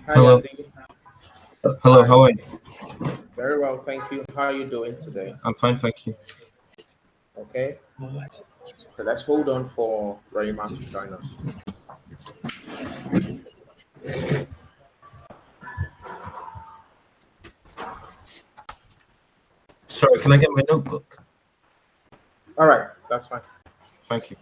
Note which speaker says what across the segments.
Speaker 1: Hi,
Speaker 2: Hello.
Speaker 1: Yazid.
Speaker 2: Hello,
Speaker 1: Hi.
Speaker 2: how are you?
Speaker 1: Very well, thank you. How are you doing today?
Speaker 2: I'm fine, thank you.
Speaker 1: Okay. So let's hold on for Rahima to join us.
Speaker 2: Sorry, can I get my notebook?
Speaker 1: All right, that's fine.
Speaker 2: Thank you.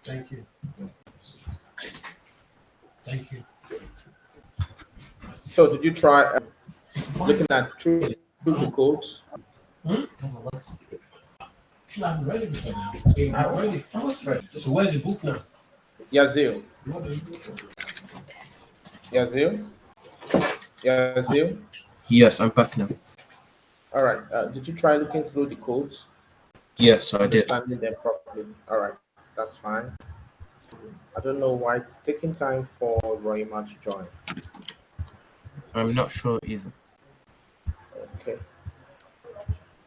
Speaker 3: Thank you. Thank you.
Speaker 1: So, did you try looking at through the codes?
Speaker 3: I'm ready for now. I'm ready. I was ready. So where's the book now?
Speaker 1: Yazil, Yazil, Yazil.
Speaker 2: Yes, I'm back now.
Speaker 1: All right. Did you try looking through the codes,
Speaker 2: Yes, I did.
Speaker 1: understanding them properly? All right, that's fine. I don't know why it's taking time for Rahima to join.
Speaker 2: I'm not sure either.
Speaker 1: Okay,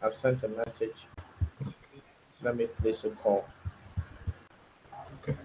Speaker 1: I've sent a message. Let me place a call.
Speaker 2: Okay.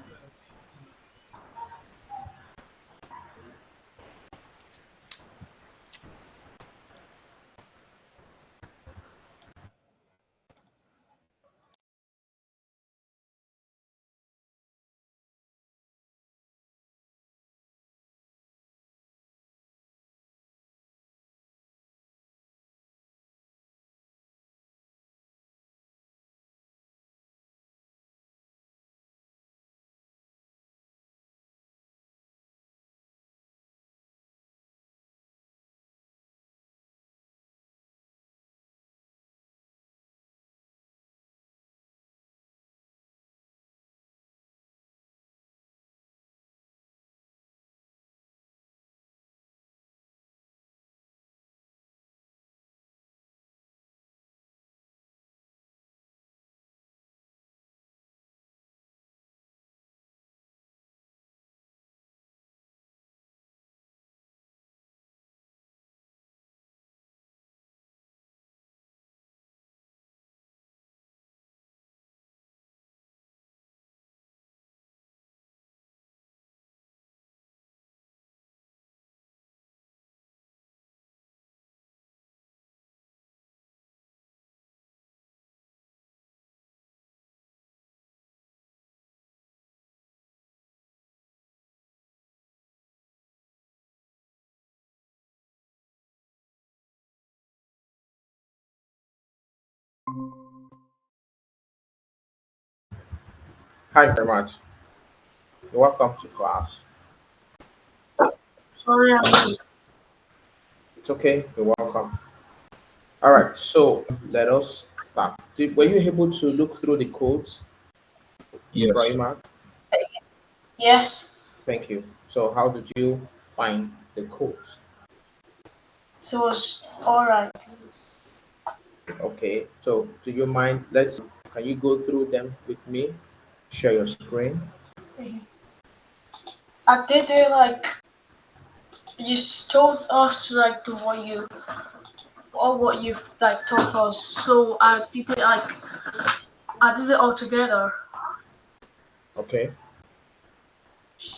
Speaker 1: Hi, very much. You're welcome to class.
Speaker 4: Sorry, I'm late.
Speaker 1: It's okay. You're welcome. All right. So let us start. Were you able to look through the codes,
Speaker 2: Yes.
Speaker 1: Rahima?
Speaker 4: Yes,
Speaker 1: Thank you. So how did you find the codes?
Speaker 4: it was all right.
Speaker 1: Okay. So do you mind? Can you go through them with me? Share your screen.
Speaker 4: I did it like you told us to like do what you've like taught us. So I did it all together.
Speaker 1: Okay.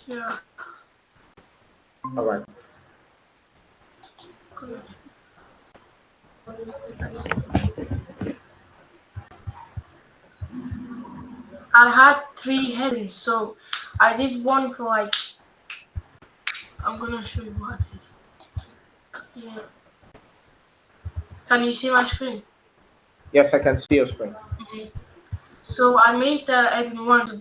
Speaker 4: Yeah.
Speaker 1: All right.
Speaker 4: Good. I had 3 headings, so I did one for like. I'm gonna show you what I did. Yeah. Can you see my screen?
Speaker 1: Yes, I can see your screen.
Speaker 4: So I made the heading 1 to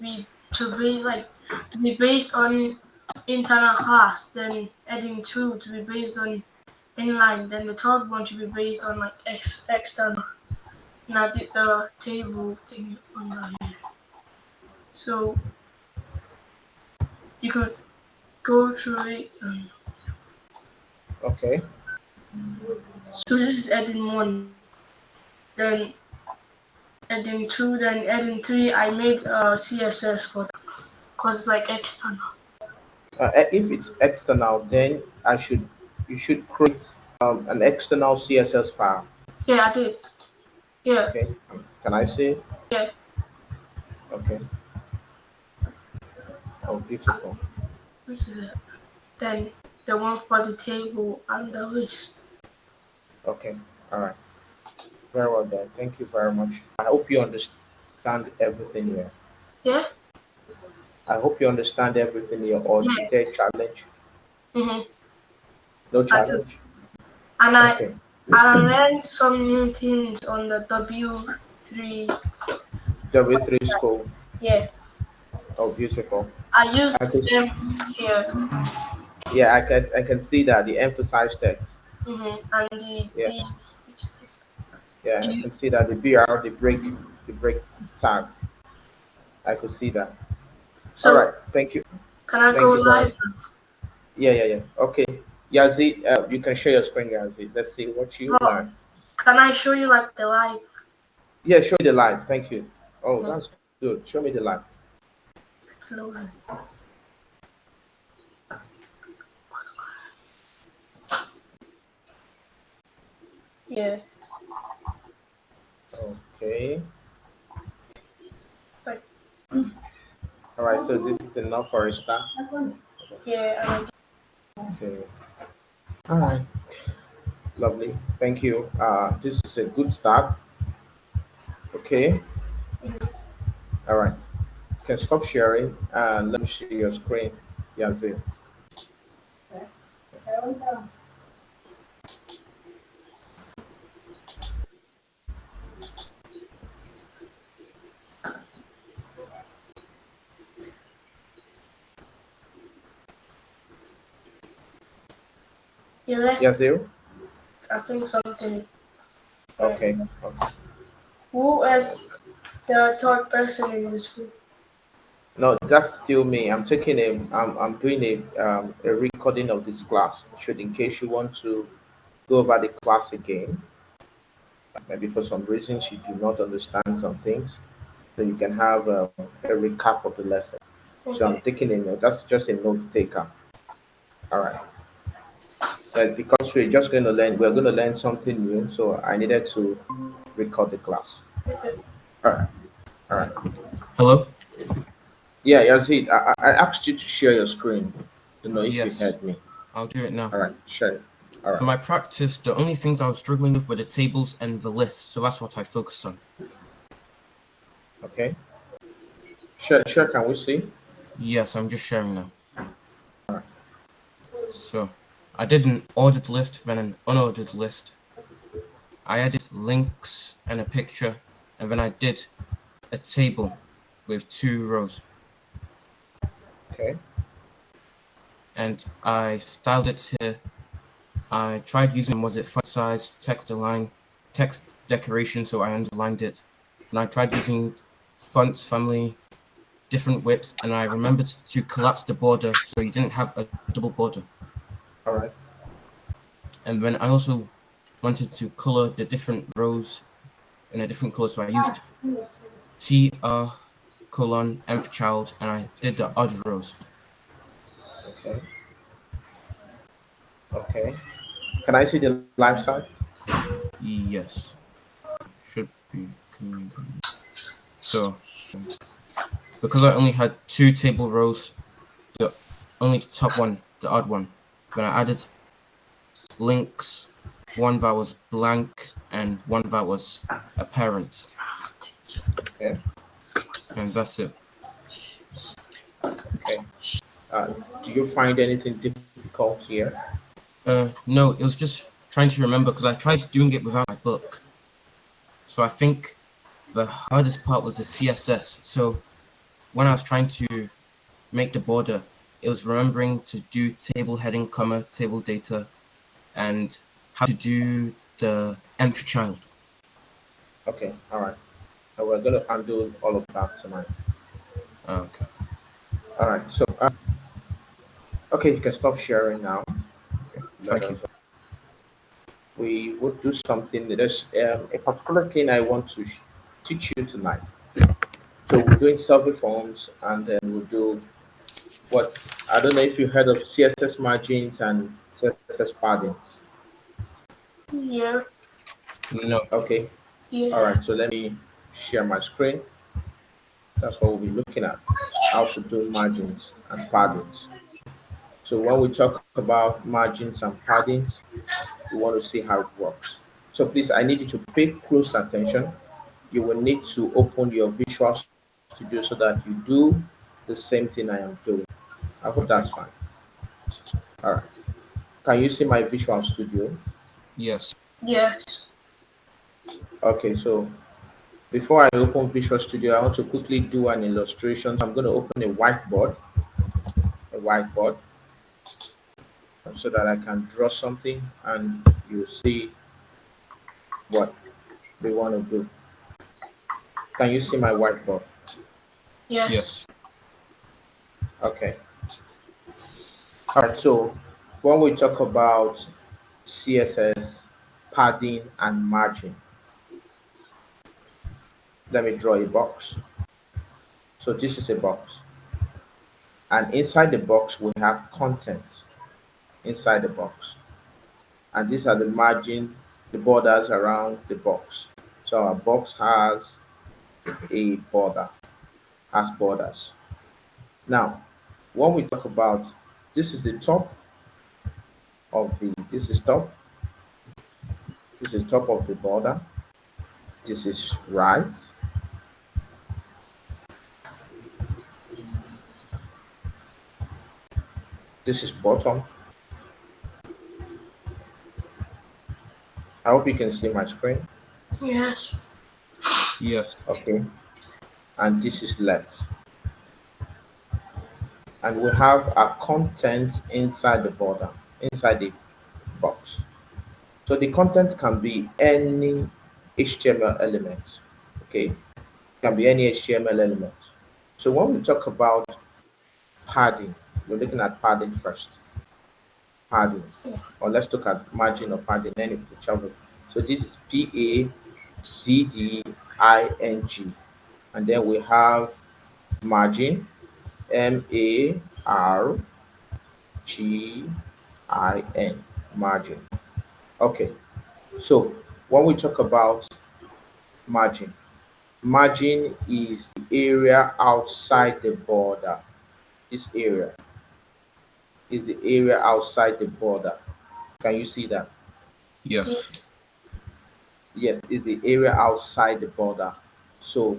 Speaker 4: be based on internal class, then heading 2 to be based on inline, then the third one should be based on like external. And I did the table thing on the here. So you could go through it.
Speaker 1: Okay.
Speaker 4: So this is heading 1, then heading 2, then heading 3. I made CSS for that because it's like external.
Speaker 1: If it's external, then you should create an external CSS file.
Speaker 4: Yeah, I did. Yeah,
Speaker 1: Okay. Can I see it?
Speaker 4: yeah.
Speaker 1: Okay. Oh, beautiful.
Speaker 4: This is it. Then the one for the table and the list.
Speaker 1: Okay. All right. Very well done. Thank you very much. I hope you understand everything here.
Speaker 4: Yeah.
Speaker 1: I hope you understand everything here. Or
Speaker 4: Yeah.
Speaker 1: is there a challenge?
Speaker 4: Mhm.
Speaker 1: No
Speaker 4: I do.
Speaker 1: challenge.
Speaker 4: And
Speaker 1: Okay.
Speaker 4: I learned some new things on the W3.
Speaker 1: W3 school.
Speaker 4: Yeah.
Speaker 1: Oh, beautiful.
Speaker 4: I used
Speaker 1: I could.
Speaker 4: them here.
Speaker 1: Yeah, I can see that the emphasized text.
Speaker 4: And the
Speaker 1: Yeah.
Speaker 4: B.
Speaker 1: Yeah,
Speaker 4: Do
Speaker 1: I
Speaker 4: you,
Speaker 1: can see that the BR, the break tag. I could see that. All
Speaker 4: so
Speaker 1: right. Thank you.
Speaker 4: can I go
Speaker 1: Thank you very.
Speaker 4: live?
Speaker 1: Yeah. Okay. Yazid, you can share your screen, Yazid. Let's see what you
Speaker 4: Oh,
Speaker 1: learned.
Speaker 4: can I show you like the live?
Speaker 1: Yeah, show me the live. Thank you. Oh,
Speaker 4: Mhm.
Speaker 1: that's good. Show me the live.
Speaker 4: Loading. Yeah.
Speaker 1: Okay.
Speaker 4: Like
Speaker 1: All right. So this is enough for a start.
Speaker 4: yeah. And
Speaker 1: Okay. All right. Lovely. Thank you. This is a good start. Okay. All right. You can stop sharing and let me see your screen. Yazid.
Speaker 4: you left.
Speaker 1: Yazid.
Speaker 4: I think something.
Speaker 1: Okay.
Speaker 4: Went.
Speaker 1: Okay.
Speaker 4: Who is the third person in this group?
Speaker 1: No, that's still me. I'm doing a recording of this class. Should in case you want to go over the class again, maybe for some reasons you do not understand some things, so you can have a recap of the lesson. So I'm
Speaker 4: Okay.
Speaker 1: taking a note. That's just a note taker. All right. But because we're going to learn something new. So I needed to record the class.
Speaker 4: Okay.
Speaker 1: All right. All right.
Speaker 2: Hello?
Speaker 1: Yeah, Yazid, I asked you to share your screen. Don't know if you
Speaker 2: Yes,
Speaker 1: heard me.
Speaker 2: I'll do it now.
Speaker 1: All right, share it. All
Speaker 2: For
Speaker 1: right.
Speaker 2: my practice, the only things I was struggling with were the tables and the lists, so that's what I focused on.
Speaker 1: Okay. Share. Can we see?
Speaker 2: Yes, I'm just sharing now.
Speaker 1: All right.
Speaker 2: So, I did an ordered list, then an unordered list. I added links and a picture, and then I did a table with 2 rows.
Speaker 1: Okay.
Speaker 2: And I styled it here. I tried using, was it font size, text align, text decoration, so I underlined it. And I tried using fonts family, different widths, and I remembered to collapse the border so you didn't have a double border.
Speaker 1: All right.
Speaker 2: And then I also wanted to color the different rows in a different color, so I used TR colon nth child, and I did the odd rows.
Speaker 1: Okay. Okay. Can I see the live side?
Speaker 2: Yes, should be coming. So because I only had two table rows, the only top one, the odd one, when I added links, one that was blank and one that was apparent,
Speaker 1: Okay.
Speaker 2: and that's it.
Speaker 1: Okay. Uh, do you find anything difficult here?
Speaker 2: No, it was just trying to remember because I tried doing it without my book. So I think the hardest part was the CSS. So when I was trying to make the border, it was remembering to do table heading, comma, table data, and how to do the nth child.
Speaker 1: Okay. All right. We're going to undo all of that tonight.
Speaker 2: Okay,
Speaker 1: All right. So, okay, you can stop sharing now.
Speaker 2: okay,
Speaker 1: Let
Speaker 2: thank
Speaker 1: us.
Speaker 2: you.
Speaker 1: We would do something. There's a particular thing I want to teach you tonight. So we're doing survey forms, and then we'll do what I don't know if you heard of CSS margins and CSS paddings.
Speaker 4: Yeah.
Speaker 2: No,
Speaker 1: Okay. All
Speaker 4: Yeah.
Speaker 1: right. So let me share my screen. That's what we'll be looking at. How to do margins and paddings. So when we talk about margins and paddings, we want to see how it works. So please, I need you to pay close attention. You will need to open your Visual Studio so that you do the same thing I am doing. I hope that's
Speaker 2: okay,
Speaker 1: fine. All right. Can you see my Visual Studio?
Speaker 2: yes,
Speaker 4: Yes.
Speaker 1: Okay, so before I open Visual Studio, I want to quickly do an illustration. So I'm going to open a whiteboard, so that I can draw something and you see what we want to do. Can you see my whiteboard?
Speaker 4: Yes.
Speaker 2: yes,
Speaker 1: Okay. All right. So when we talk about CSS, padding, and margin, let me draw a box. So this is a box. And inside the box, we have content inside the box. And these are the margin, the borders around the box. So our box has a border, has borders. Now, when we talk about this is the top of the this is top of the border, this is right, this is bottom. I hope you can see my screen.
Speaker 4: Yes.
Speaker 2: yes,
Speaker 1: Okay, and this is left. And we have our content inside the border, inside the box. So the content can be any HTML element. Okay, can be any HTML element. So when we talk about padding, we're looking at padding first. Padding, or let's look at margin or padding, any whichever. So this is PADDING, and then we have margin, MARGIN, margin. Okay, so when we talk about margin, margin is the area outside the border. This area is the area outside the border. Can you see that?
Speaker 4: Yeah.
Speaker 2: yes,
Speaker 1: Yes, is the area outside the border. So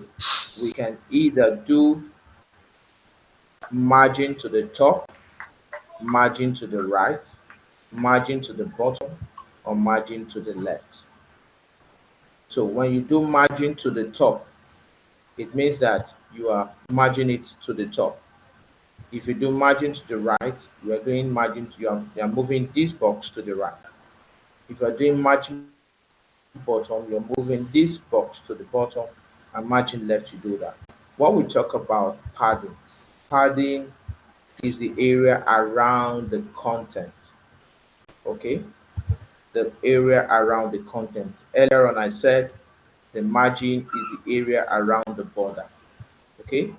Speaker 1: we can either do margin to the top, margin to the right, margin to the bottom, or margin to the left. So when you do margin to the top, it means that you are margin it to the top. If you do margin to the right, you are doing margin, you are moving this box to the right. If you are doing margin bottom, you're moving this box to the bottom, and margin left, you do that. When we talk about padding, padding is the area around the content. Okay, the area around the content. Earlier on, I said the margin is the area around the border. Okay,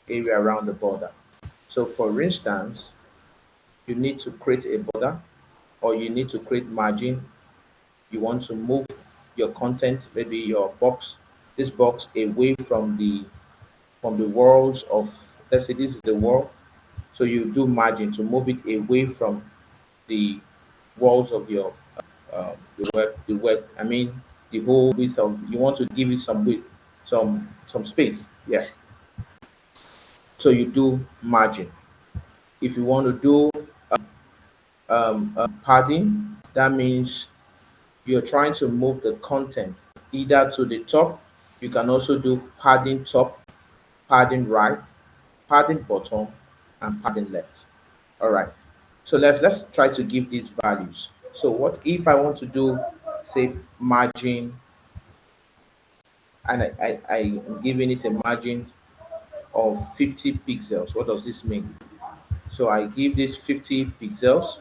Speaker 1: area around the border. So, for instance, you need to create a border. or you need to create margin. You want to move your content, maybe your box, this box away from the walls of, let's say this is the wall. So you do margin to move it away from the walls of your the web. I mean the whole width of, you want to give it some width, some space. Yeah. So you do margin. If you want to do padding, that means you're trying to move the content either to the top. You can also do padding top, padding right, padding bottom, and padding left. All right. So let's try to give these values. So what if I want to do, say, margin, and I'm giving it a margin of 50 pixels. What does this mean? So I give this 50 pixels,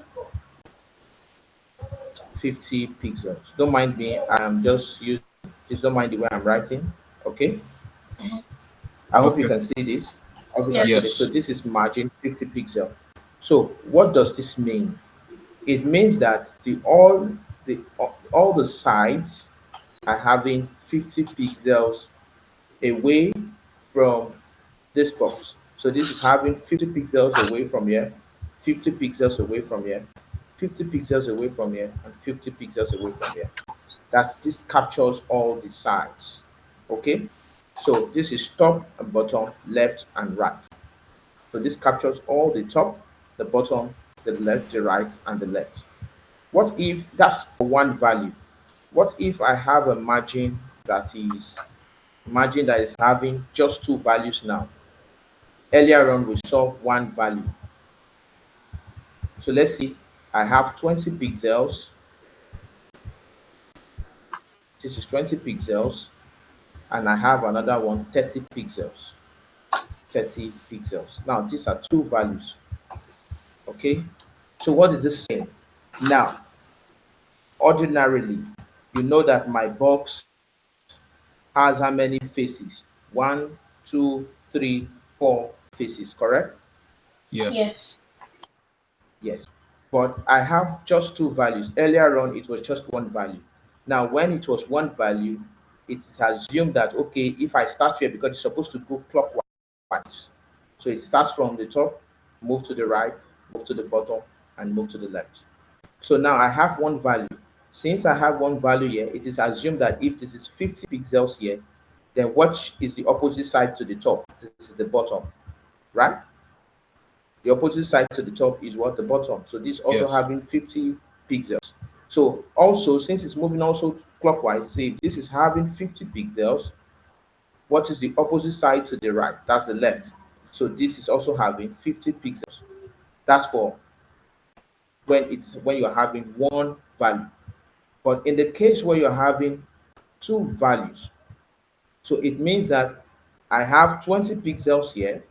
Speaker 1: 50 pixels. Don't mind me, I'm just using, just don't mind the way I'm writing. Okay. I hope you
Speaker 2: Okay.
Speaker 1: can see this. I hope you can see
Speaker 4: Yes.
Speaker 1: this. So
Speaker 2: Yes.
Speaker 1: this is margin 50 pixel. So what does this mean? It means that all the sides are having 50 pixels away from this box. So this is having 50 pixels away from here, 50 pixels away from here, 50 pixels away from here, and 50 pixels away from here. That's, this captures all the sides. Okay? So this is top and bottom, left and right. So this captures all the top, the bottom, the left, the right, and the left. What if that's for one value? What if I have a margin that is having just two values now? Earlier on we saw one value. So let's see, I have 20 pixels. This is 20 pixels, and I have another one 30 pixels. 30 pixels. Now these are two values. Okay. So what is this saying? Now, ordinarily, you know that my box has how many faces? One, two, three, four faces, correct?
Speaker 2: Yes.
Speaker 4: Yes.
Speaker 1: Yes. But I have just two values. Earlier on, it was just one value. Now, when it was one value, it is assumed that, okay, if I start here, because it's supposed to go clockwise. So it starts from the top, move to the right, move to the bottom, and move to the left. So now I have one value. Since I have one value here, it is assumed that if this is 50 pixels here, then what is the opposite side to the top? This is the bottom, right? The opposite side to the top is what? The bottom. So this also
Speaker 2: Yes.
Speaker 1: having 50 pixels. So also, since it's moving also clockwise, say this is having 50 pixels, what is the opposite side to the right? That's the left. So this is also having 50 pixels. That's for when you're having one value. But in the case where you're having two values, so it means that I have 20 pixels here,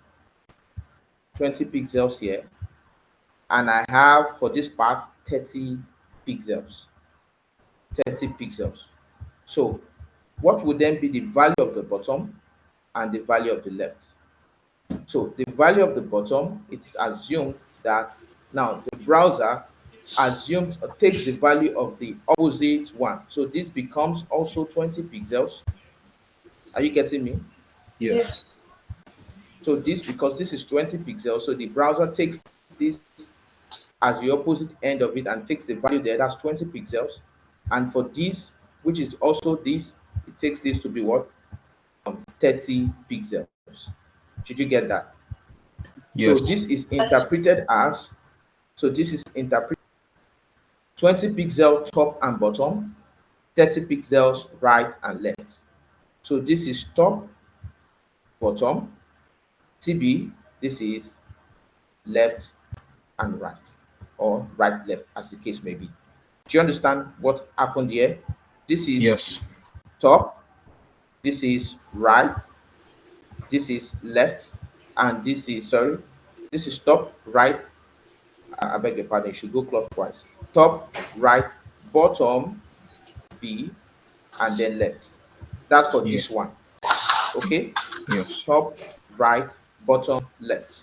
Speaker 1: 20 pixels here, and I have for this part 30 pixels, 30 pixels. So what would then be the value of the bottom and the value of the left? So the value of the bottom, it is assumed that now the browser assumes or takes the value of the opposite one. So this becomes also 20 pixels. Are you getting me?
Speaker 2: Yes.
Speaker 4: Yes.
Speaker 1: So this, because this is 20 pixels, so the browser takes this as the opposite end of it and takes the value there, that's 20 pixels. And for this, which is also this, it takes this to be what? 30 pixels. Did you get that? So this
Speaker 2: Yes.
Speaker 1: is interpreted as, so this is interpreted 20 pixel top and bottom, 30 pixels right and left. So this is top, bottom, TB, this is left and right, or right, left, as the case may be. Do you understand what happened here? This is
Speaker 2: Yes.
Speaker 1: top, this is right, this is left, and this is, sorry, this is top, right, I beg your pardon, it should go clockwise. Top, right, bottom, B, and then left. That's for
Speaker 2: Yeah.
Speaker 1: this one. Okay?
Speaker 2: Yes.
Speaker 1: Top, right, bottom, left.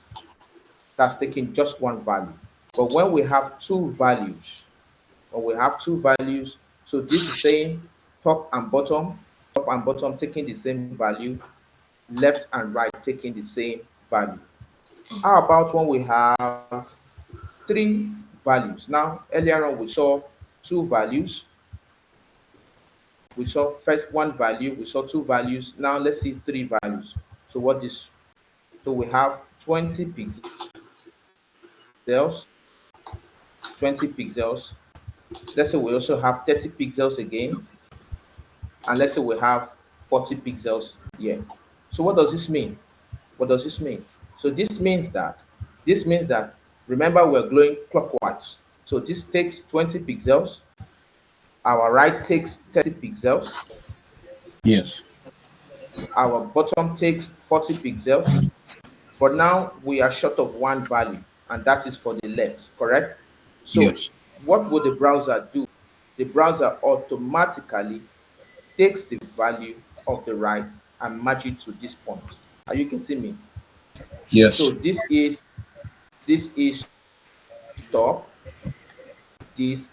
Speaker 1: That's taking just one value. But when we have two values, or we have two values. So this is saying top and bottom taking the same value, left and right taking the same value. How about when we have three values? Now, earlier on we saw two values. We saw first one value, we saw two values. Now let's see three values. So what is, so we have 20 pixels, 20 pixels. Let's say we also have 30 pixels again. And let's say we have 40 pixels here. So what does this mean? What does this mean? So this means that remember we're going clockwise. So this takes 20 pixels. Our right takes 30 pixels.
Speaker 2: Yes.
Speaker 1: Our bottom takes 40 pixels. But now we are short of one value, and that is for the left, correct? So
Speaker 2: Yes.
Speaker 1: what would the browser do? The browser automatically takes the value of the right and match it to this point. Are you getting me? So
Speaker 2: Yes.
Speaker 1: this is top. This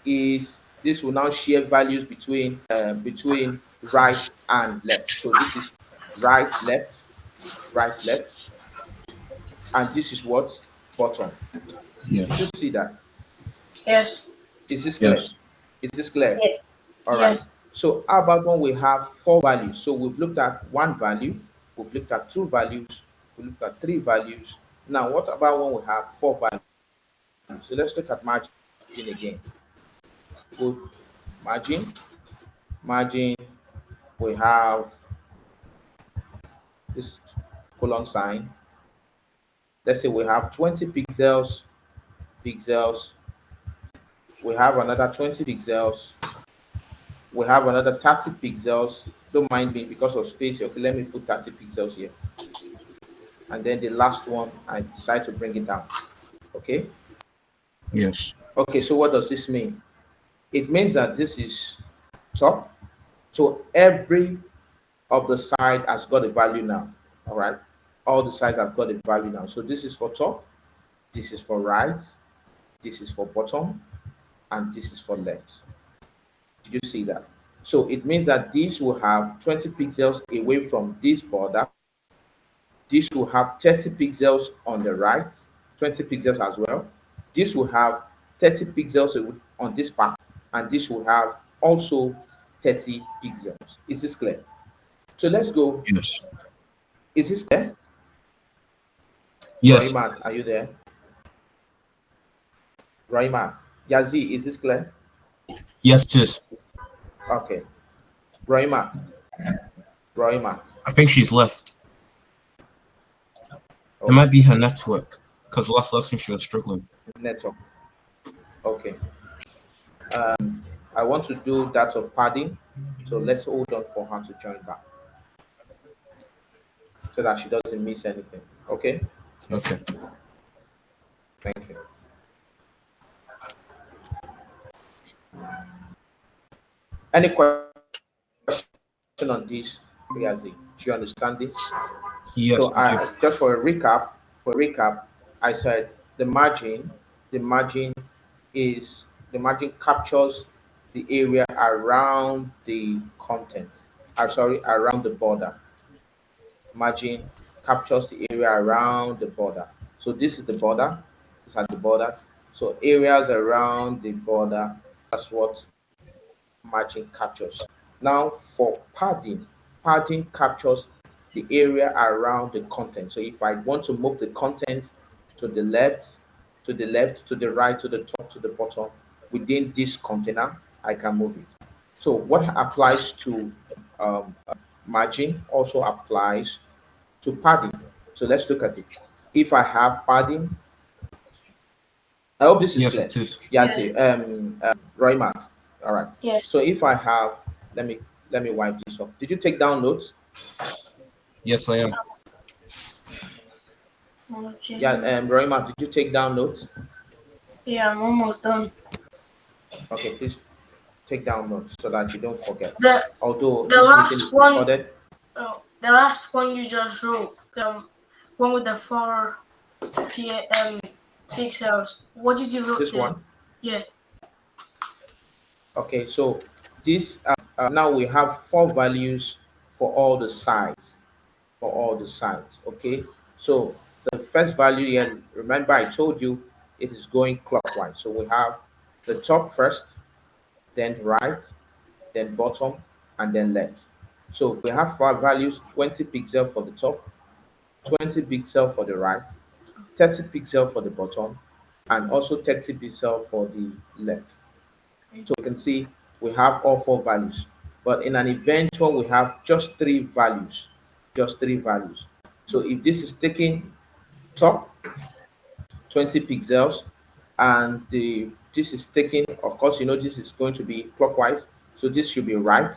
Speaker 1: will now share values between right and left. So this is right left, and this is what, bottom. Did you
Speaker 2: Yes.
Speaker 1: see that?
Speaker 4: Yes.
Speaker 1: Is this clear?
Speaker 2: Yes.
Speaker 1: Is this clear?
Speaker 4: Yeah.
Speaker 1: All right.
Speaker 4: Yes.
Speaker 1: So how about when we have four values? So we've looked at one value, we've looked at two values, we looked at three values. Now, what about when we have four values? So let's look at margin again. Good. Margin, we have this colon sign. Let's say we have 20 pixels. We have another 20 pixels. We have another 30 pixels. Don't mind me because of space. Okay, let me put 30 pixels here. And then the last one, I decide to bring it down. Okay.
Speaker 2: Yes.
Speaker 1: Okay, so what does this mean? It means that this is top. So every of the side has got a value now. All right. All the sides have got a value now. So this is for top, this is for right, this is for bottom, and this is for left. Did you see that? So it means that this will have 20 pixels away from this border. This will have 30 pixels on the right, 20 pixels as well. This will have 30 pixels on this part, and this will have also 30 pixels. Is this clear? So let's go.
Speaker 2: Yes.
Speaker 1: Is this clear?
Speaker 2: Yes.
Speaker 1: Roimat, are you there? Roimat. Yazi, is this clear?
Speaker 2: Yes, it is.
Speaker 1: Okay. Roimat. Roimat.
Speaker 2: I think she's left. It
Speaker 1: Oh,
Speaker 2: might be her network, because last lesson she was struggling.
Speaker 1: network. Okay. I want to do that of padding. So let's hold on for her to join back so that she doesn't miss anything. Okay.
Speaker 2: Okay.
Speaker 1: Thank you. Any question on this, Riazi? Do you understand this?
Speaker 2: Yes,
Speaker 1: So
Speaker 2: I do.
Speaker 1: I just for a recap, I said the margin is the margin captures the area around the content. I'm sorry, around the border. Margin captures the area around the border. So this is the border. These are the borders. So areas around the border, that's what margin captures. Now for padding, padding captures the area around the content. So if I want to move the content to the left, to the right, to the top, to the bottom, within this container, I can move it. So what applies to margin also applies to padding. So let's look at it. If I have padding, I hope this is
Speaker 2: Yes,
Speaker 1: clear.
Speaker 2: it is.
Speaker 1: Yazi, Roy Matt. All right.
Speaker 4: Yes.
Speaker 1: So if I have, let me wipe this off. Did you take down notes?
Speaker 2: Yes, I am.
Speaker 4: Okay.
Speaker 1: Yeah, Roy Matt, did you take down notes?
Speaker 4: Yeah, I'm almost done.
Speaker 1: Okay, please take down notes so that you don't forget.
Speaker 4: The
Speaker 1: Although
Speaker 4: the
Speaker 1: this meeting
Speaker 4: last
Speaker 1: is
Speaker 4: one,
Speaker 1: recorded,
Speaker 4: the last one you just wrote, one with the 4 pixels. What did you wrote
Speaker 1: this
Speaker 4: there?
Speaker 1: one,
Speaker 4: Yeah.
Speaker 1: Okay, so this now we have four values for all the sides, for all the sides. Okay, so the first value here, remember I told you it is going clockwise. So we have the top first, then right, then bottom, and then left. So we have four values: 20 pixel for the top, 20 pixel for the right, 30 pixel for the bottom, and also 30 pixel for the left. So you can see we have all four values. But in an event when we have just three values, just three values. So if this is taking top 20 pixels and the this is taking, of course, this is going to be clockwise. So this should be right,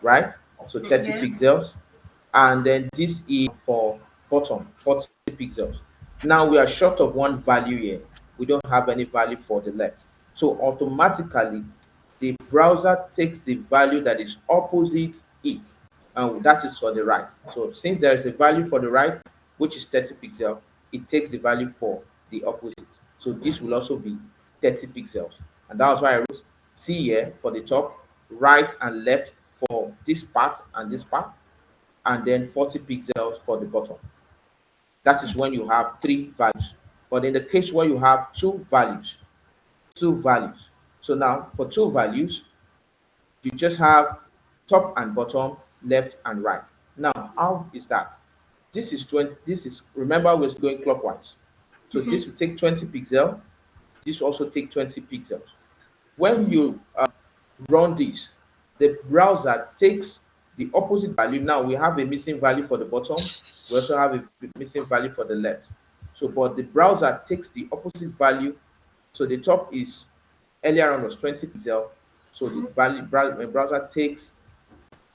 Speaker 1: right? So 30
Speaker 4: Yeah.
Speaker 1: pixels. And then this is for bottom 40 pixels. Now we are short of one value here. We don't have any value for the left. So automatically the browser takes the value that is opposite it, and that is for the right. So since there is a value for the right, which is 30 pixels, it takes the value for the opposite. So this will also be 30 pixels. And that's why I wrote T here for the top, right and left for this part and this part, and then 40 pixels for the bottom. That is when you have three values. But in the case where you have two values, two values. So now for two values, you just have top and bottom, left and right. Now, how is that? This is 20, this is, remember we're going clockwise. So this will take 20 pixels, this also take 20 pixels. When you run this, the browser takes the opposite value. Now we have a missing value for the bottom. We also have a missing value for the left. So, but the browser takes the opposite value. So the top is earlier on was 20 pixel. So the browser takes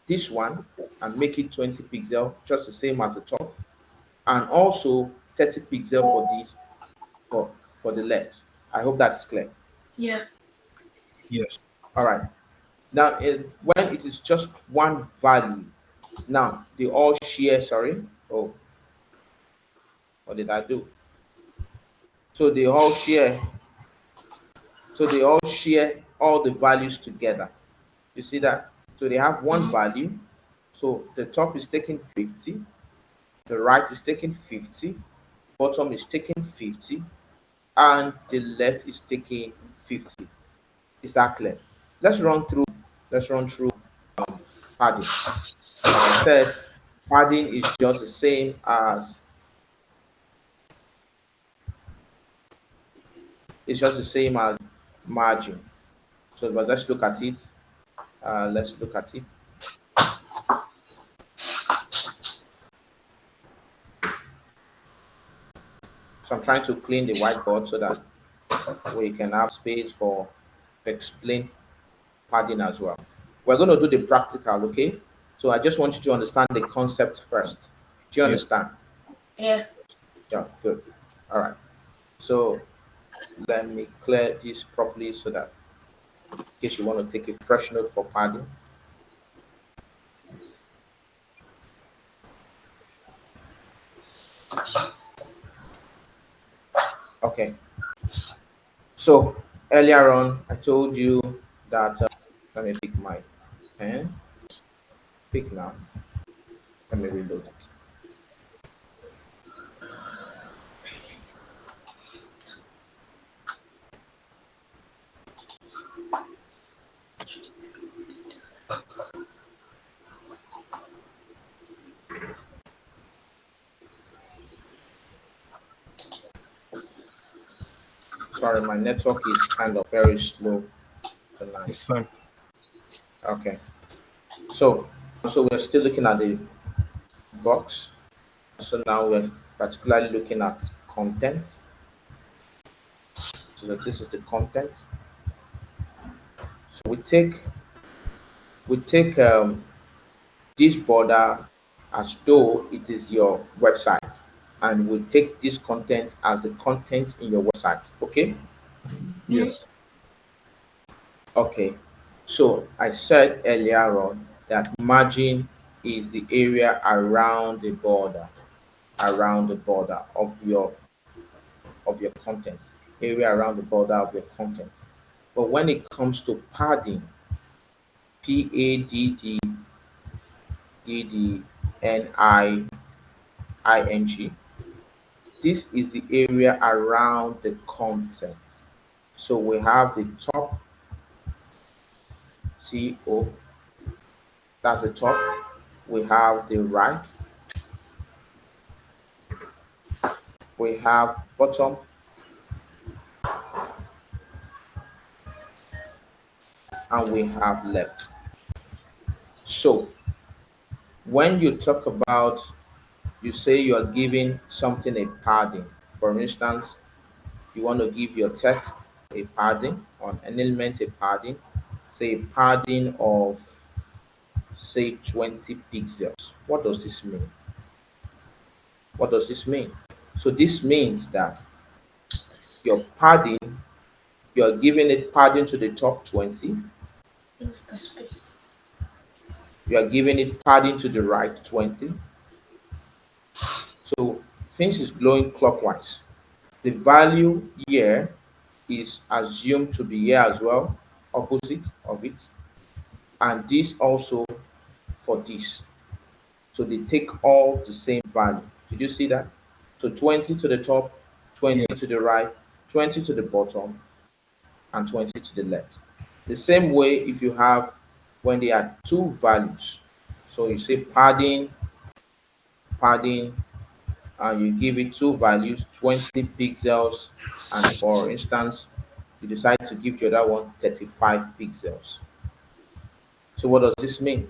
Speaker 1: this one and make it 20 pixel, just the same as the top, and also 30 pixel for this for the left. I hope that's clear.
Speaker 4: Yeah.
Speaker 2: Yes.
Speaker 1: All right. Now, when it is just one value, now they all share. Sorry. Oh, what did I do? So they all share. So they all share all the values together. You see that? So they have one value. So the top is taking 50, the right is taking 50, bottom is taking 50, and the left is taking 50. Is that clear? Let's run through. Let's run through padding. Like I said, padding is just the same as it's just the same as margin. So, but let's look at it. Let's look at it. So I'm trying to clean the whiteboard so that we can have space for explain padding as well. We're going to do the practical, okay? So I just want you to understand the concept first. Do you
Speaker 2: Yep.
Speaker 1: understand?
Speaker 4: Yeah.
Speaker 1: Yeah, good. All right. So let me clear this properly so that in case you want to take a fresh note for padding. Okay. So earlier on, I told you that let me pick my pen. Pick now. Let me reload it. Sorry, my network is kind of very slow tonight.
Speaker 2: It's fine.
Speaker 1: Okay. So we're still looking at the box. So now we're particularly looking at content. So that this is the content. So we take this border as though it is your website, and we take this content as the content in your website. Okay.
Speaker 2: Yes.
Speaker 1: Okay. So I said earlier on that margin is the area around the border of your content, area around the border of your content. But when it comes to padding, padding. This is the area around the content. So we have the top CO, that's the top. We have the right, we have bottom, and we have left. So when you talk about, you say you are giving something a padding. For instance, you want to give your text a padding, on an element a padding, say a padding of say 20 pixels. What does this mean? What does this mean? So this means that your padding, you're giving it padding to the top 20,
Speaker 4: The space.
Speaker 1: you are giving it padding to the right 20. So since it's going clockwise, the value here is assumed to be here as well, opposite of it, and this also for this. So they take all the same value. Did you see that? So 20 to the top, 20
Speaker 2: Yeah.
Speaker 1: to the right, 20 to the bottom, and 20 to the left. The same way if you have when they are two values. So you say padding, and you give it two values, 20 pixels, and for instance, you decide to give the other one 35 pixels. So what does this mean?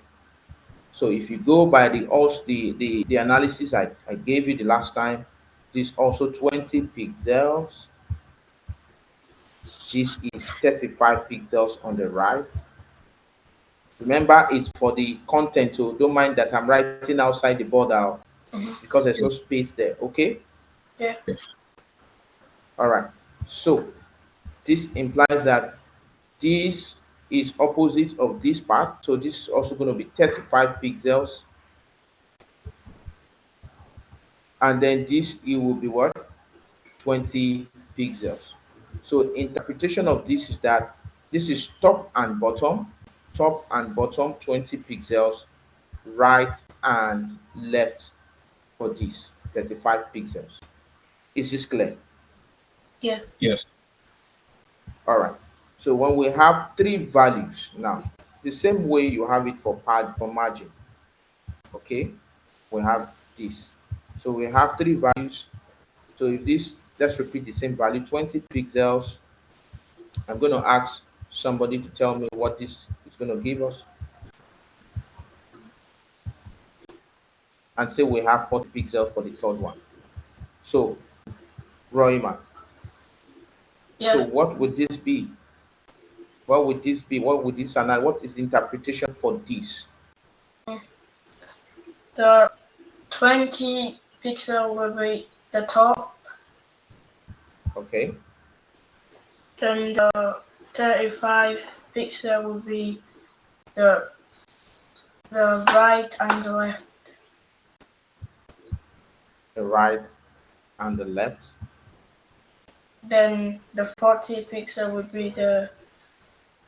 Speaker 1: So if you go by the also the analysis I gave you the last time, this also 20 pixels. This is 35 pixels on the right. Remember, it's for the content, so don't mind that I'm writing outside the border because there's no space there. Okay?
Speaker 4: Yeah.
Speaker 2: Yes.
Speaker 1: All right. So this implies that this is opposite of this part. So this is also going to be 35 pixels. And then this it will be what? 20 pixels. So interpretation of this is that this is top and bottom 20 pixels, right and left for this 35 pixels. Is this clear?
Speaker 4: Yeah.
Speaker 2: Yes.
Speaker 1: All right. So when we have three values now, the same way you have it for pad for margin, okay? We have this. So we have three values. So if this, let's repeat the same value, 20 pixels. I'm going to ask somebody to tell me what this is going to give us, and say we have 40 pixels for the third one. So, Roy Matt. So
Speaker 4: Yeah.
Speaker 1: what would this be? What would this be? What would this and what is the interpretation for this?
Speaker 4: The 20 pixel will be the top,
Speaker 1: Okay.
Speaker 4: then the 35 pixel will be the right and the left.
Speaker 1: The right and the left.
Speaker 4: Then the 40 pixel would be the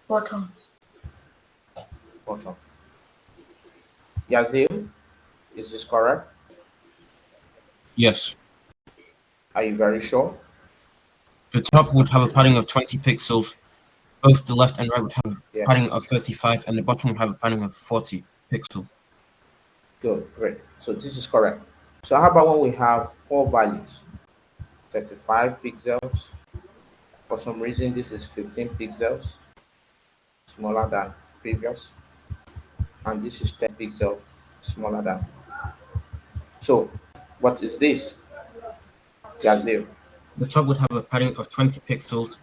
Speaker 4: bottom.
Speaker 1: Bottom. Yazil, is this correct?
Speaker 2: Yes.
Speaker 1: Are you very sure?
Speaker 2: The top would have a padding of 20 pixels. Both the left and right would have a
Speaker 1: Yeah.
Speaker 2: padding of 35, and the bottom would have a padding of 40 pixels.
Speaker 1: Good, great. So this is correct. So how about when we have four values? 35 pixels. For some reason, this is 15 pixels, smaller than previous. And this is 10 pixels, smaller than. So what is this? Yazil.
Speaker 2: The top would have a padding of 20 pixels.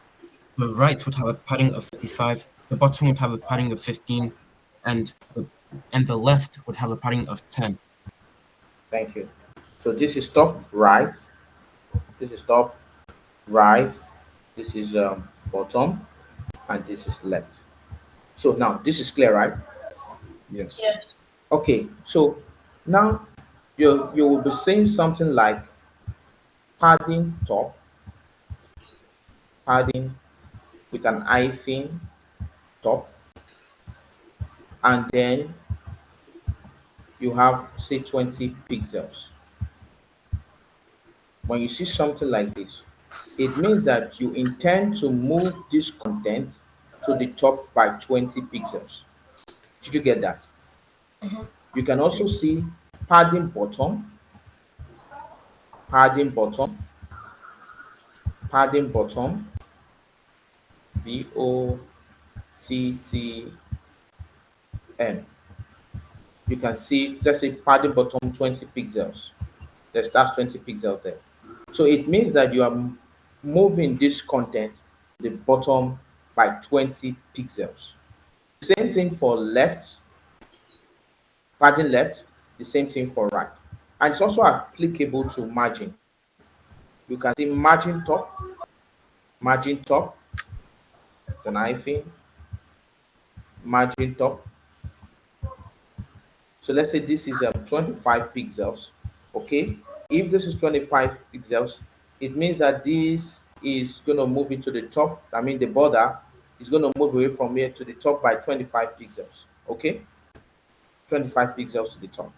Speaker 2: The right would have a padding of 35. The bottom would have a padding of 15, and the left would have a padding of 10.
Speaker 1: Thank you. So this is top right. This is top right. This is bottom, and this is left. So now this is clear, right?
Speaker 2: Yes.
Speaker 4: Yes.
Speaker 1: Okay. So now you will be saying something like padding top, padding with an hyphen top, and then you have say 20 pixels. When you see something like this, it means that you intend to move this content to the top by 20 pixels. Did you get that? You can also see padding bottom, padding bottom, padding bottom, BOTTM. You can see, let's say padding bottom 20 pixels. That's 20 pixels there. So it means that you are moving this content to the bottom by 20 pixels. Same thing for left, padding left, the same thing for right. And it's also applicable to margin. You can see margin top, the knifing, margin top. So let's say this is 25 pixels. Okay, if this is 25 pixels, it means that this is going to move into the top. I mean, the border is going to move away from here to the top by 25 pixels. Okay, 25 pixels to the top.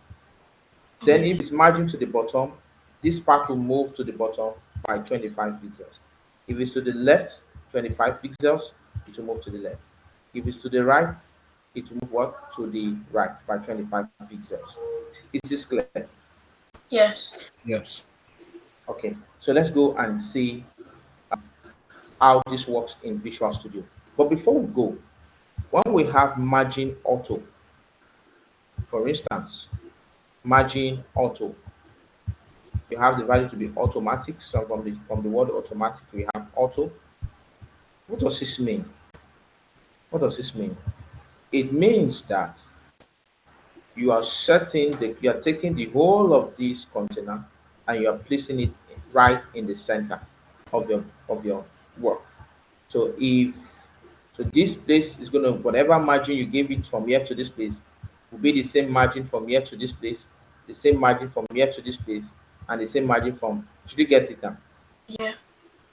Speaker 1: Then if it's margin to the bottom, this part will move to the bottom by 25 pixels. If it's to the left, 25 pixels, it will move to the left. If it's to the right, it will move what? To the right by 25 pixels. Is this clear?
Speaker 4: Yes.
Speaker 2: Yes.
Speaker 1: Okay, so let's go and see how this works in Visual Studio. But before we go, when we have margin auto, for instance, margin auto, you have the value to be automatic. So from the word automatic, we have auto. What does this mean? What does this mean? It means that you are taking the whole of this container and you are placing it right in the center of your work. So if so this place is gonna whatever margin you gave it from here to this place will be the same margin from here to this place, the same margin from here to this place, and the same margin from should you get it now?
Speaker 4: Yeah.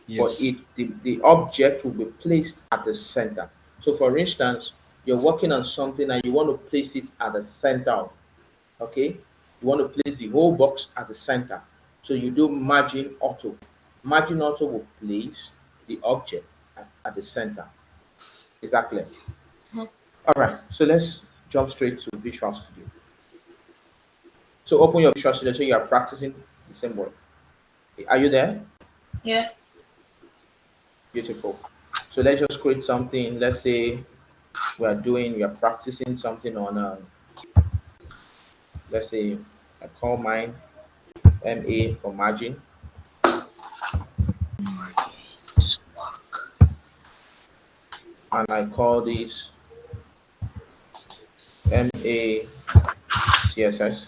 Speaker 1: But
Speaker 2: Yes.
Speaker 1: the object will be placed at the center. So for instance, you're working on something and you want to place it at the center. Okay, you want to place the whole box at the center. So you do margin auto. Margin auto will place the object at the center. Is that clear? All right, so let's jump straight to Visual Studio. So open your Visual Studio so you are practicing the same word. Are you there?
Speaker 4: Yeah.
Speaker 1: Beautiful. So let's just create something. Let's say we are practicing something on, let's say I call mine MA for margin, and I call this MA CSS.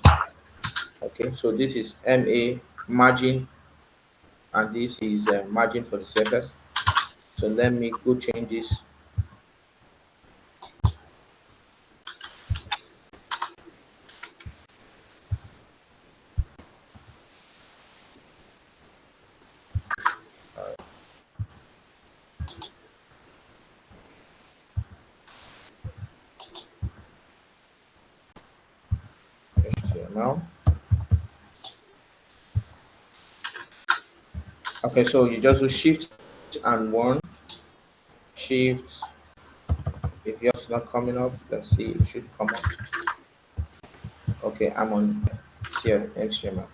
Speaker 1: Okay, so this is MA margin, and this is margin for the CSS. So let me go change this. HTML. Okay, so you just do shift and one, shift. If yours not coming up, let's see, it should come up. Okay, I'm on here, HTML.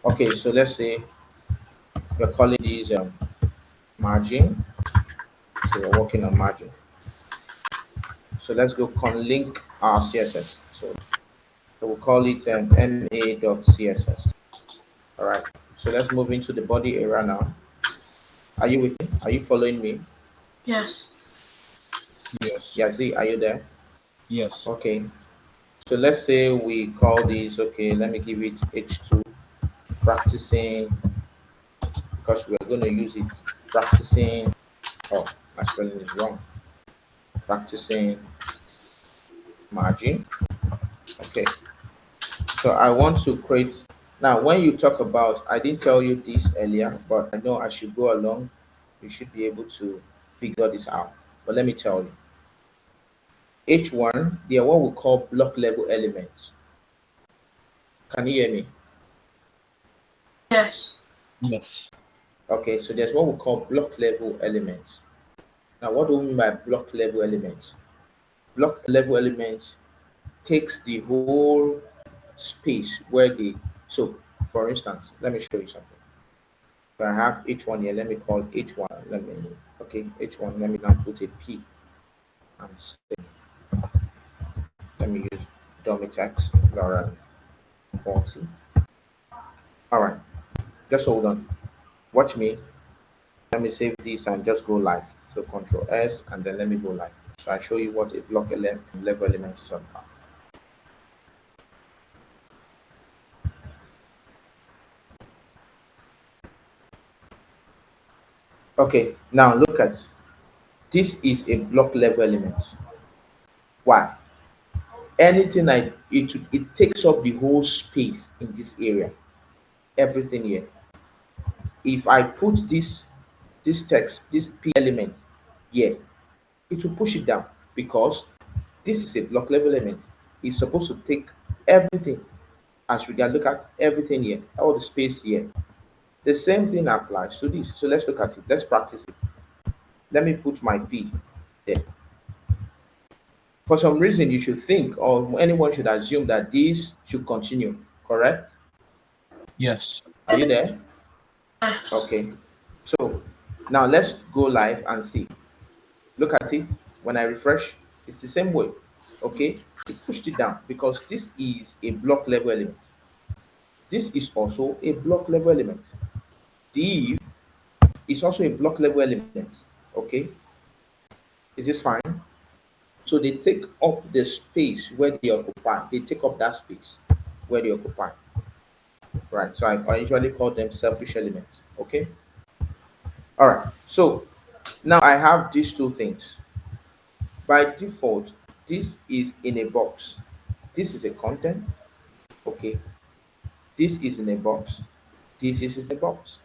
Speaker 1: Okay, so let's say we're calling these margin. So we're working on margin. So let's go link our CSS. So we'll call it ma.css. All right. So let's move into the body area now. Are you with me? Are you following me?
Speaker 4: Yes.
Speaker 2: Yes.
Speaker 1: Yeah, see, are you there?
Speaker 2: Yes.
Speaker 1: Okay. So let's say we call this, okay, let me give it H2, practicing, because we're going to use it, practicing, oh, my spelling is wrong, practicing margin. Okay. So I want to create, now when you talk about, I didn't tell you this earlier, but I know as you go along, you should be able to figure this out. But let me tell you, H1, they are what we call block level elements. Can you hear me?
Speaker 4: Yes.
Speaker 2: Yes.
Speaker 1: Okay, so there's what we call block level elements. Now, what do we mean by block level elements? Block level elements takes the whole space where the, so for instance, let me show you something. So I have H1 here, let me call H1, let me, okay, H1, let me now put a P and say, let me use dummy text, Laura 40. All right, just hold on, watch me. Let me save this and just go live. So Control S and then let me go live. So I show you what a block level element is about. Okay, now look at this is a block level element. Why? Anything it takes up the whole space in this area, everything here. If I put this text, this P element here, it will push it down because this is a block level element. It's supposed to take everything as regard. Look at everything here, all the space here. The same thing applies to this. So let's look at it. Let's practice it. Let me put my P there. For some reason, you should think, or anyone should assume that this should continue, correct?
Speaker 2: Yes.
Speaker 1: Are you there?
Speaker 4: Yes.
Speaker 1: Okay. So now let's go live and see. Look at it. When I refresh, it's the same way. Okay. It pushed it down because this is a block level element. This is also a block level element. Div is also a block level element. Okay. Is this fine? So they take up the space where they occupy. They take up that space where they occupy. Right. So I usually call them selfish elements. Okay. All right. So now I have these two things. By default, this is in a box. This is a content. Okay. This is in a box. This is in a box.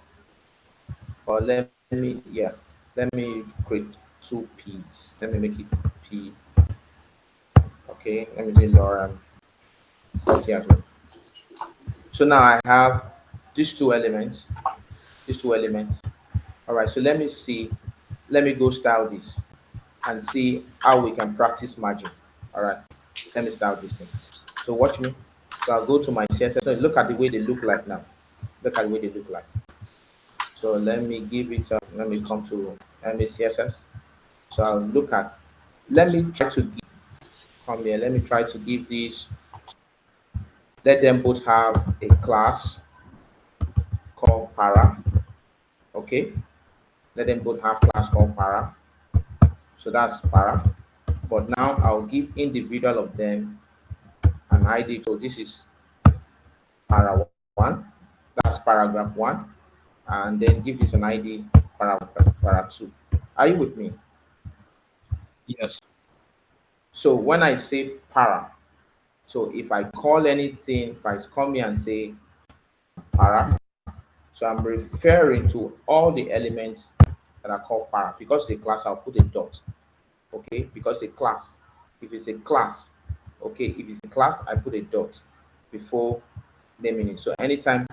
Speaker 1: Or let me, yeah, let me create two P's. Let me make it P. Okay. Let me say Laura 40 as well. So now I have these two elements. These two elements. All right. So let me see. Let me go style this and see how we can practice margin. All right. Let me start this thing. So watch me. So I'll go to my CSS. So look at the way they look like now. Look at the way they look like. So let me give it. Let me come to CSS. So I'll look at. Let me try to come here. Let me try to give these. Let them both have a class called para. Okay. Let them both have class called para. So that's para. But now I'll give individual of them an ID. So this is para one. That's paragraph one. And then give this an ID para two. Are you with me?
Speaker 2: Yes.
Speaker 1: So when I say para, so if I call anything, if I come here and say para, so I'm referring to all the elements that are called para. Because it's a class, I'll put a dot. Okay, because a class. If it's a class, okay, if it's a class, I put a dot before naming it. So anytime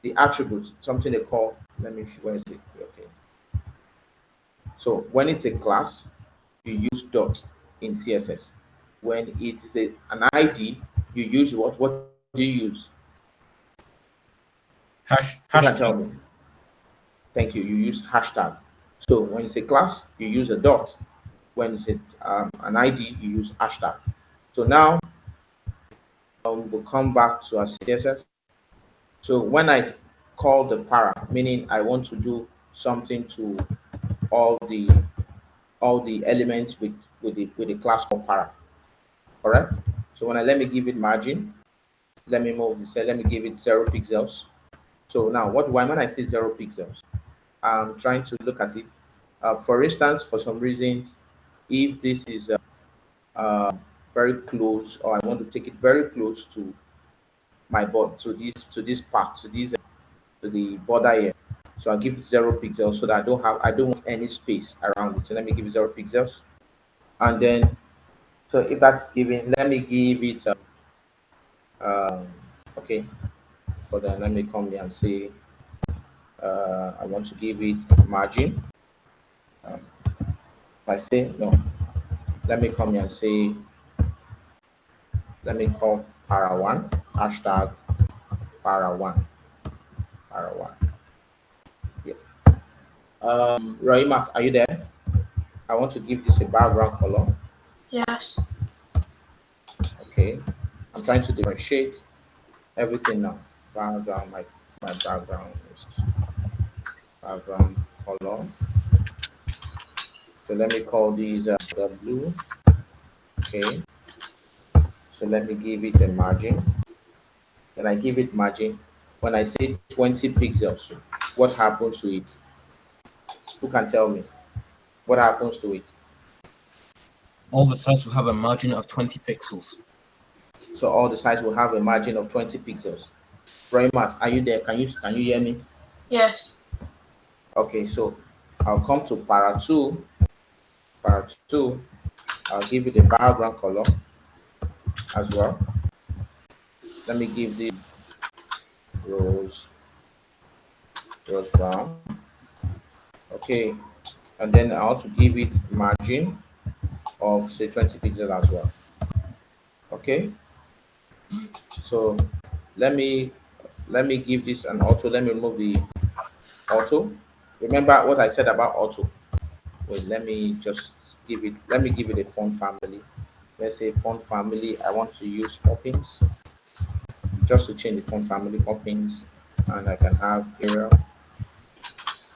Speaker 1: the attributes, something they call, let me, where is it? Okay. So when it's a class, you use dot in CSS. When it is an ID, you use what? What do you use? Who can tell
Speaker 2: Hashtag.
Speaker 1: me? Thank you. You use hashtag. So when it's a class, you use a dot. When it's an ID, you use hashtag. So now we'll come back to our CSS. So when I call the para, meaning I want to do something to all the elements with the class called para. Correct? So when I let me give it margin, let me move this, let me give it 0 pixels. So now what do I when I say 0 pixels? I'm trying to look at it. For instance, for some reasons, if this is very close, or I want to take it very close to my board, to this part, to the border here. So I'll give it 0 pixels so that I don't want any space around it. So let me give it 0 pixels. And then So if that's given, let me give it. Um, okay. For then, let me come here and say I want to give it margin. Um, if I say no, let me come here and say let me call para one hashtag para one para one. Yeah. Roimat, are you there? I want to give this a background color.
Speaker 4: Yes.
Speaker 1: Okay. I'm trying to differentiate everything now. Background, my background is background color. So let me call these the blue. Okay. So let me give it a margin. When I give it margin, when I say 20 pixels, what happens to it? Who can tell me? What happens to it?
Speaker 2: All the sites will have a margin of 20 pixels.
Speaker 1: So all the sites will have a margin of 20 pixels. Matt, are you there? Can you hear me?
Speaker 4: Yes.
Speaker 1: Okay, so I'll come to para 2. Para 2, I'll give it a background color as well. Let me give the rose brown. Okay, and then I want to give it margin of say 20 pixels as well. Okay, so let me give this an auto. Let me remove the auto. Remember what I said about auto. Wait, let me just give it. Let me give it a font family. Let's say font family. I want to use poppins. Just to change the font family poppins, and I can have Arial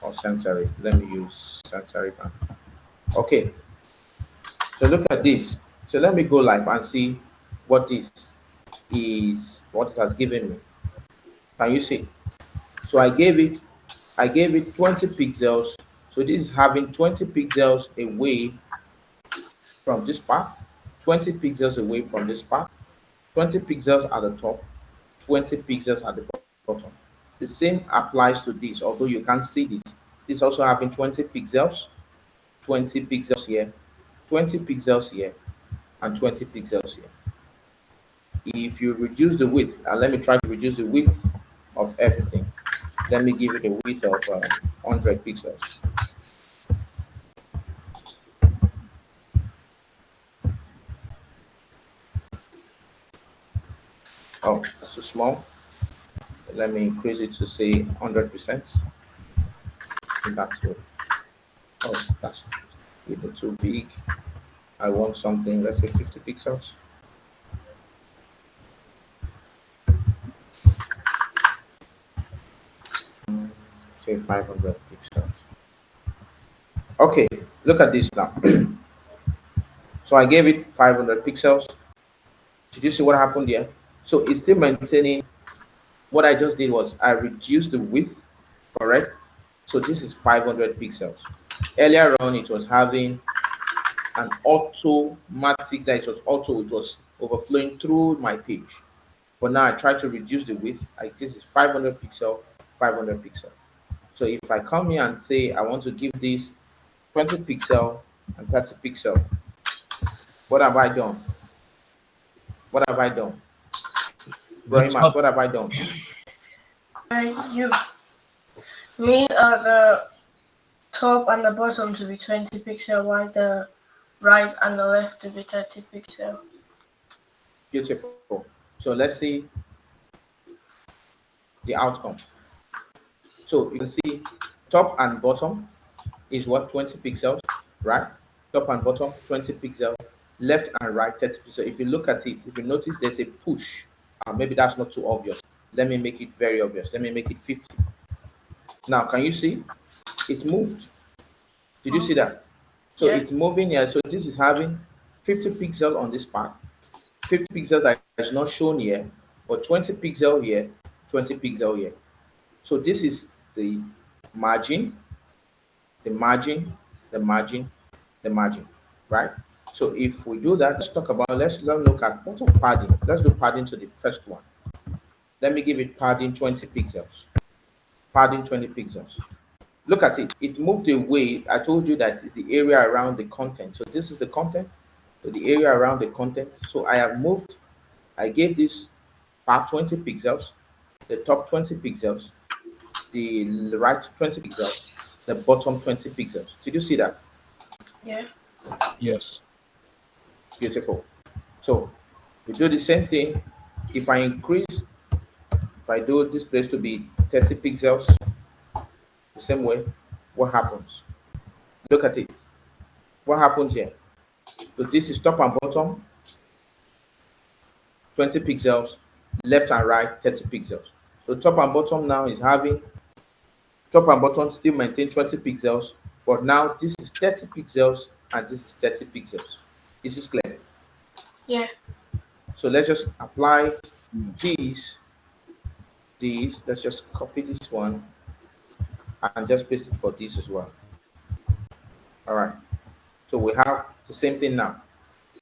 Speaker 1: or sans serif. Let me use sans serif. Okay, so look at this. So let me go live and see what this is, what it has given me. Can you see? So I gave it 20 pixels. So this is having 20 pixels away from this part, 20 pixels away from this part, 20 pixels at the top, 20 pixels at the bottom. The same applies to this, although you can't see this. This also having 20 pixels, 20 pixels here, 20 pixels here, and 20 pixels here. If you reduce the width, and let me try to reduce the width of everything. Let me give it a width of 100 pixels. Oh, that's too small. Let me increase it to say 100%. That's good. Oh, that's a little too big. I want something, let's say 50 pixels. Say 500 pixels. Okay, look at this now. So I gave it 500 pixels. Did you see what happened there? So it's still maintaining. What I just did was I reduced the width, correct? So this is 500 pixels. Earlier on, it was having an automatic, that it was auto, it was overflowing through my page. But now I try to reduce the width. This is 500 pixel, 500 pixel. So if I come here and say I want to give this 20 pixel and 30 pixel, what have I done? What have I done?
Speaker 2: The
Speaker 1: Roimat,
Speaker 2: top,
Speaker 1: what have I done?
Speaker 4: You made the top and the bottom to be 20 pixel, while the right and the left to be 30 pixel.
Speaker 1: Beautiful. So let's see the outcome. So you can see top and bottom is what 20 pixels, right? Top and bottom 20 pixels, left and right 30 pixels. If you look at it, if you notice there's a push, maybe that's not too obvious. Let me make it very obvious. Let me make it 50. Now, can you see? It moved. Did you see that? So
Speaker 4: Yeah.
Speaker 1: it's moving here. So this is having 50 pixels on this part, 50 pixels that is not shown here, but 20 pixel here, 20 pixel here. So this is the margin, the margin, the margin, the margin, right? So if we do that, let's look at what of padding. Let's do padding to the first one. Let me give it padding 20 pixels. Padding 20 pixels. Look at it. It moved away. I told you that it's the area around the content. So this is the content. So the area around the content. So I have moved, I gave this part 20 pixels, the top 20 pixels, the right 20 pixels, the bottom 20 pixels. Did you see that?
Speaker 4: Yeah.
Speaker 2: Yes.
Speaker 1: Beautiful. So we do the same thing. If I increase, if I do this place to be 30 pixels, the same way, what happens? Look at it. What happens here? So this is top and bottom, 20 pixels, left and right, 30 pixels. So top and bottom now is having, top and bottom still maintain 20 pixels, but now this is 30 pixels and this is 30 pixels. This is clear.
Speaker 4: Yeah.
Speaker 1: So let's just apply
Speaker 2: Yes.
Speaker 1: these. Let's just copy this one and just paste it for this as well. All right. So we have the same thing now.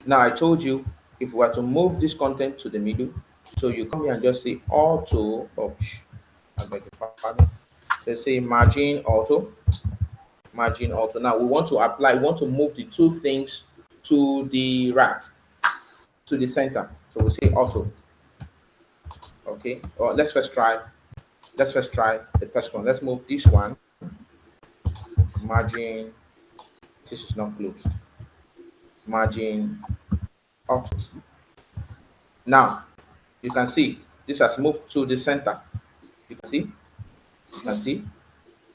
Speaker 1: Now I told you if we were to move this content to the middle, so you come here and just say auto, I beg your pardon. Let's say margin auto. Now we want to apply, we want to move the two things to the right, to the center. So we say auto. Okay. Or let's first try the first one. Let's move this one. Margin. This is not closed. Margin auto. Now you can see this has moved to the center. You can see, you can see.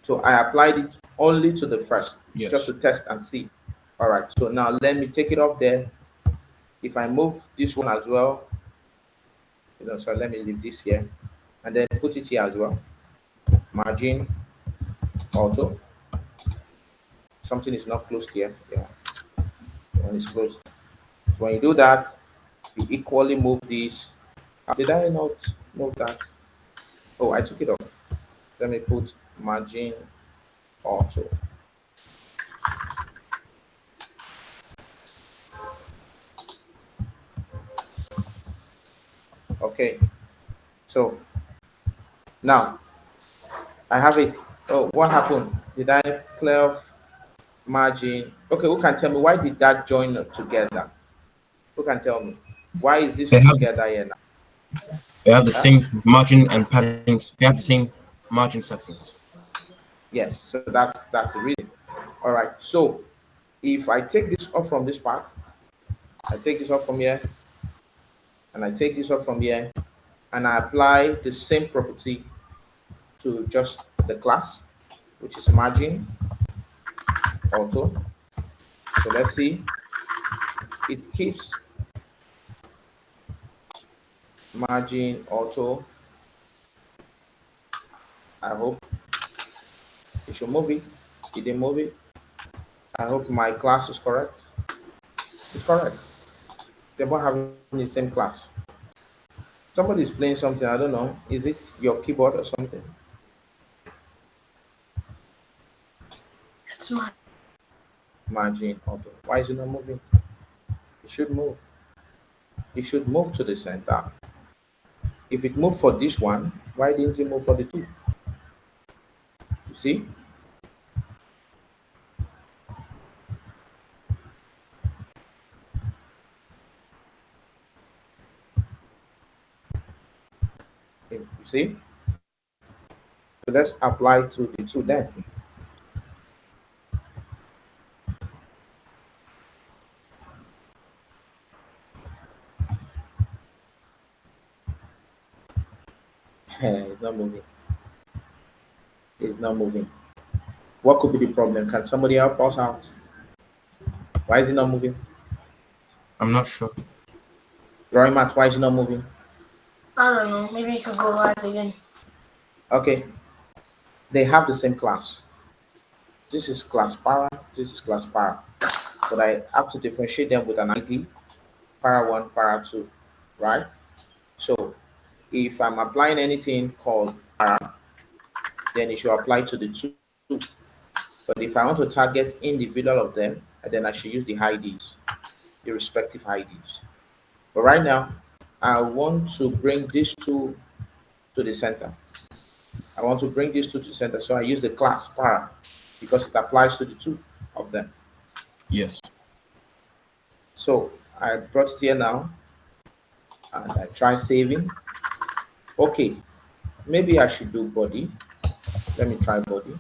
Speaker 1: So I applied it only to the first, just
Speaker 2: Yes.
Speaker 1: to test and see. All right. So now let me take it off there. If I move this one as well, so let me leave this here and then put it here as well. Margin auto. Something is not closed here. Yeah, one is closed. So when you do that, you equally move these. Did I not move that? Oh, I took it off. Let me put margin auto. Okay. So now I have it. Oh, what happened? Did I clear off margin? Okay, who can tell me why did that join together? Who can tell me? Why is this
Speaker 2: They have
Speaker 1: together here now?
Speaker 2: they have the
Speaker 1: Huh?
Speaker 2: same margin and paddings. They have the same margin settings.
Speaker 1: Yes, so that's the reason. All right. So if I take this off from this part, I take this off from here, and I take this off from here, and I apply the same property to just the class, which is margin auto. So let's see, it keeps margin auto. I hope it should move it. It didn't move it. I hope my class is correct. It's correct. They're both having the same class. Somebody is playing something. I don't know. Is it your keyboard or something?
Speaker 4: It's mine.
Speaker 1: Margin auto. Why is it not moving? It should move. It should move to the center. If it moved for this one, why didn't it move for the two? You see? You see? So let's apply to the two then. It's not moving. It's not moving. What could be the problem? Can somebody help us out? Why is it not moving?
Speaker 2: I'm not sure.
Speaker 1: Roy Matt, why is it not moving?
Speaker 4: I don't know. Maybe you could go live again.
Speaker 1: Okay, they have the same class. This is class para, this is class para. But I have to differentiate them with an ID, para 1, para 2, right? So if I'm applying anything called para, then it should apply to the two. But if I want to target individual of them, then I should use the IDs, the respective IDs. But right now, I want to bring these two to the center. I want to bring these two to the center, so I use the class para because it applies to the two of them.
Speaker 2: Yes.
Speaker 1: So I brought it here now, and I try saving. Okay, maybe I should do body. Let me try body.